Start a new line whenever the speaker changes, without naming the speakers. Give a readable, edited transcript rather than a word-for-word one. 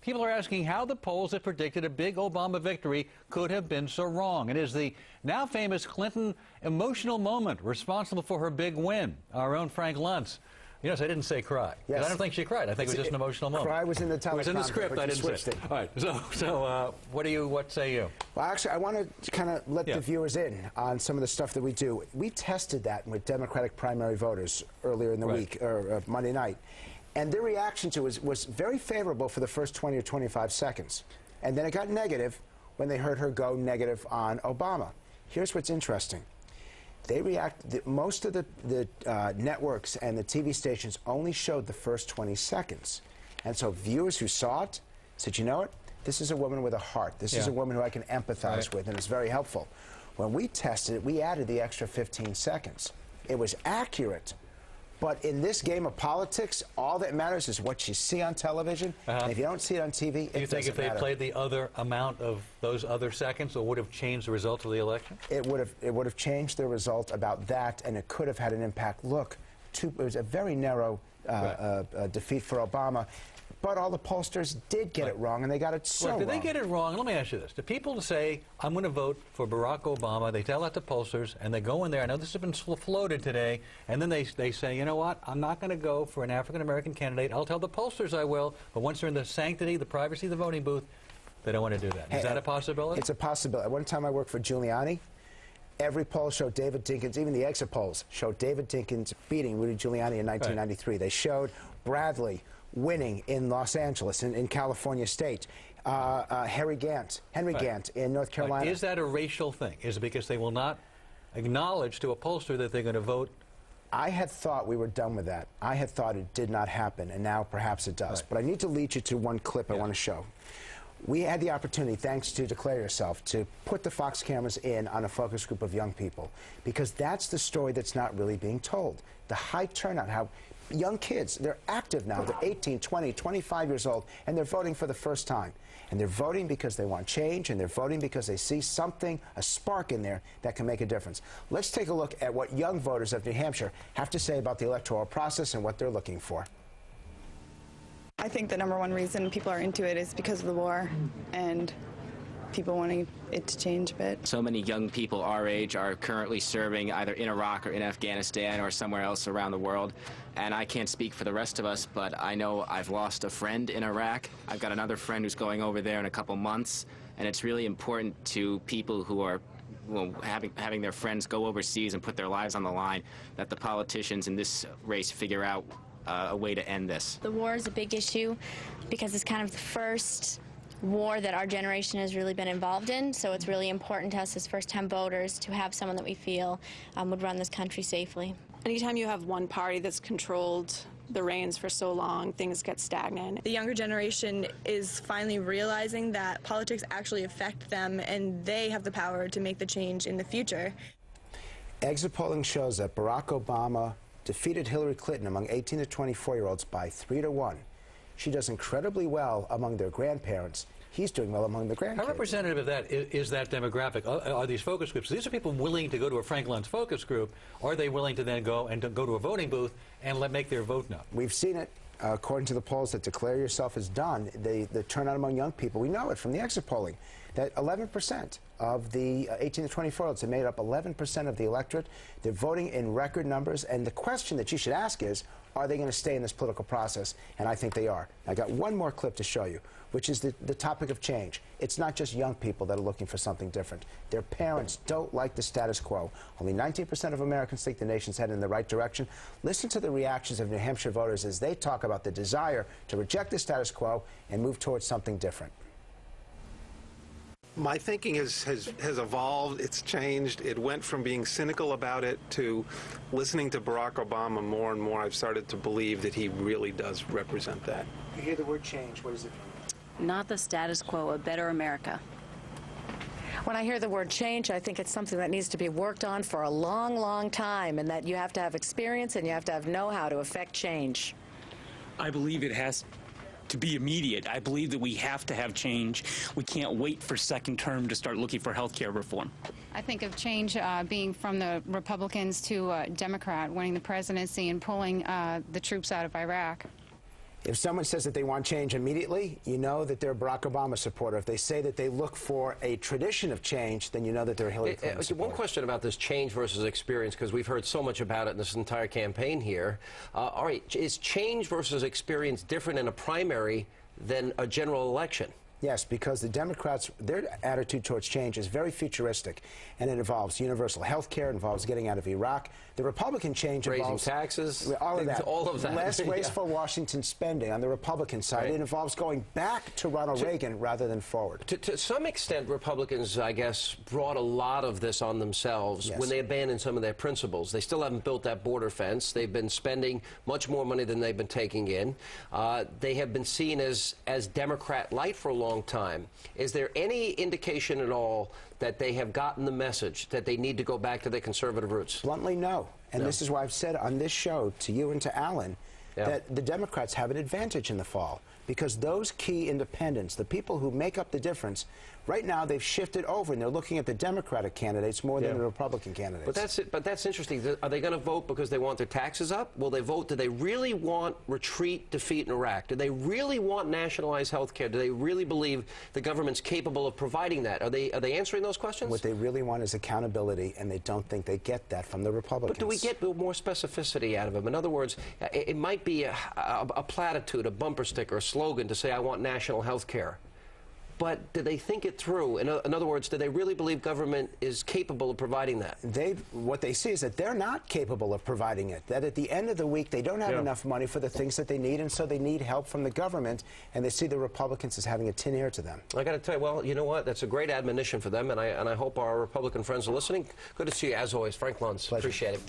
People are asking how the polls that predicted a big Obama victory could have been so wrong. It is the now famous Clinton emotional moment responsible for her big win. Our own Frank Luntz. Yes, I didn't say cry.
Yes.
I don't think she cried. I think it was just an emotional moment.
Cry was in the teleprompter.
It was in the script. I didn't say it. All right. So what say you?
Well, actually, I want to kind of let the viewers in on some of the stuff that we do. We tested that with Democratic primary voters earlier in the week, or Monday night. And their reaction to it was very favorable for the first 20 or 25 seconds. And then it got negative when they heard her go negative on Obama. Here's what's interesting. They most of the networks and the TV stations only showed the first 20 seconds. And so viewers who saw it said, you know what? This is a woman with a heart. This is a woman who I can empathize with, and it's very helpful. When we tested it, we added the extra 15 seconds. It was accurate. But in this game of politics, all that matters is what you see on television. And if you don't see it on TV, it doesn't matter.
Do you think if they played the other amount of those other seconds, it would have changed the result of the election?
It would have changed the result about that, and it could have had an impact. Look, it was a very narrow defeat for Obama. But all the pollsters did get it wrong, and they got it so wrong.
Did they get it wrong? Let me ask you this. Do people say, I'm going to vote for Barack Obama, they tell that to pollsters, and they go in there, I know this has been floated today, and then they say, you know what, I'm not going to go for an African-American candidate. I'll tell the pollsters I will, but once they're in the sanctity, the privacy of the voting booth, they don't want to do that. Is that a possibility?
It's a possibility. One time I worked for Giuliani. Every poll showed David Dinkins, even the exit polls, showed David Dinkins beating Rudy Giuliani in 1993. They showed Bradley winning in Los Angeles, in California State. Henry Gant in North Carolina.
Is that a racial thing? Is it because they will not acknowledge to a pollster that they're going to vote?
I had thought we were done with that. I had thought it did not happen, and now perhaps it does. But I need to lead you to one clip I want to show. We had the opportunity, thanks to Declare Yourself, to put the Fox cameras in on a focus group of young people, because that's the story that's not really being told. The high turnout, how young kids, they're active now, they're 18, 20, 25 years old, and they're voting for the first time. And they're voting because they want change, and they're voting because they see something, a spark in there that can make a difference. Let's take a look at what young voters of New Hampshire have to say about the electoral process and what they're looking for.
I think the #1 reason people are into it is because of the war and people wanting it to change a bit.
So many young people our age are currently serving either in Iraq or in Afghanistan or somewhere else around the world. And I can't speak for the rest of us, but I know I've lost a friend in Iraq. I've got another friend who's going over there in a couple months. And it's really important to people who are having their friends go overseas and put their lives on the line that the politicians in this race figure out a way to end this.
The war is a big issue because it's kind of the first war that our generation has really been involved in, so it's really important to us as first-time voters to have someone that we feel would run this country safely.
Anytime you have one party that's controlled the reins for so long, things get stagnant.
The younger generation is finally realizing that politics actually affect them and they have the power to make the change in the future.
Exit polling shows that Barack Obama defeated Hillary Clinton among 18 to 24-year-olds by 3-1. She does incredibly well among their grandparents. He's doing well among the grandkids.
How representative of that is that demographic? Are these focus groups? These are people willing to go to a Frank Luntz focus group. Are they willing to then go to a voting booth and make their vote known?
We've seen it. According to the polls that Declare Yourself has done, the turnout among young people, we know it from the exit polling, that 11% of the 18 to 24-year-olds have made up 11% of the electorate. They're voting in record numbers, and the question that you should ask is, are they going to stay in this political process? And I think they are. I got one more clip to show you, which is the topic of change. It's not just young people that are looking for something different. Their parents don't like the status quo. Only 19% of Americans think the nation's headed in the right direction. Listen to the reactions of New Hampshire voters as they talk about the desire to reject the status quo and move towards something different.
My thinking has evolved, it's changed. It went from being cynical about it to listening to Barack Obama more and more. I've started to believe that he really does represent that.
You hear the word change, what does it mean?
Not the status quo, a better America.
When I hear the word change, I think it's something that needs to be worked on for a long, long time, and that you have to have experience and you have to have know-how to affect change.
I believe it has to be immediate. I believe that we have to have change. We can't wait for second term to start looking for health care reform.
I think of change being from the Republicans to Democrat winning the presidency and pulling the troops out of Iraq.
If someone says that they want change immediately, you know that they're a Barack Obama supporter. If they say that they look for a tradition of change, then you know that they're a Hillary Clinton supporter.
One question about this change versus experience, because we've heard so much about it in this entire campaign here. All right, is change versus experience different in a primary than a general election?
Yes, because the Democrats, their attitude towards change is very futuristic, and it involves universal health care, it involves getting out of Iraq. The Republican change
raising
involves
taxes,
all of that.
All of that.
Less wasteful Washington spending on the Republican side. Right. It involves going back to Ronald Reagan rather than forward.
To some extent, Republicans, I guess, brought a lot of this on themselves when they abandoned some of their principles. They still haven't built that border fence. They've been spending much more money than they've been taking in. They have been seen as Democrat light for a long time. Is there any indication at all that they have gotten the message that they need to go back to their conservative roots?
Bluntly, no. And this is why I've said on this show to you and to Alan that the Democrats have an advantage in the fall, because those key independents, the people who make up the difference, right now they've shifted over and they're looking at the Democratic candidates more than the Republican candidates.
But that's interesting. Are they going to vote because they want their taxes up? Will they vote? Do they really want retreat, defeat in Iraq? Do they really want nationalized health care? Do they really believe the government's capable of providing that? Are they answering those questions?
What they really want is accountability, and they don't think they get that from the Republicans.
But do we get more specificity out of them? In other words, it might be a platitude, a bumper sticker, a slogan to say, I want national health care. But do they think it through? In other words, do they really believe government is capable of providing that?
What they see is that they're not capable of providing it, that at the end of the week they don't have enough money for the things that they need, and so they need help from the government, and they see the Republicans as having a tin ear to them.
I got to tell you, well, you know what? That's a great admonition for them, and I hope our Republican friends are listening. Good to see you, as always. Frank Luntz.
Pleasure.
Appreciate it.